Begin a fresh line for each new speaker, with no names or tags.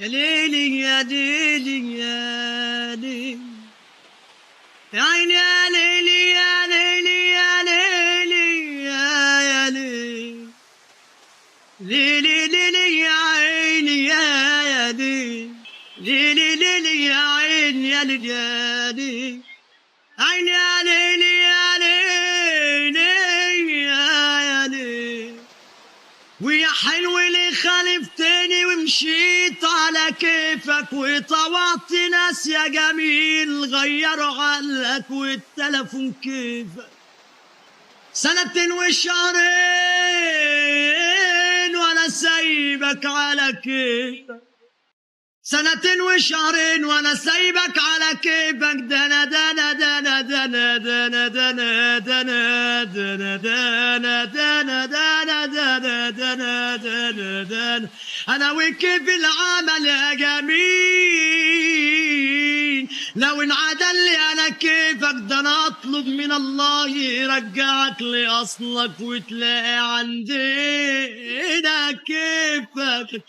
يا ليلي يا ليلي يا ليلي يا عيني يا ليلي يا ليلي يا ليلي يا ليلي ليلي ليلي يا عيني يا ليلي ليلي ليلي يا عيني يا ليلي يا ليلي عيني يا ليلي يا ليلي يا ليلي ويا حلو اللي خالفتني ومشيت على كيفك وطوعت ناس يا جميل غيروا عقلك والتلفون كيفك سنة وشهرين وانا سايبك على كيفك سنة وشهرين وانا سايبك على كيفك دنا دنا دنا دنا دنا دنا دنا دنا دنا دنا دنا دنا دنا دنا دنا انا وكيف العمل يا جميل لو انعدل لي انا كيفك ده انا اطلب من الله يرجعك لاصلك وتلاقي عندنا كيفك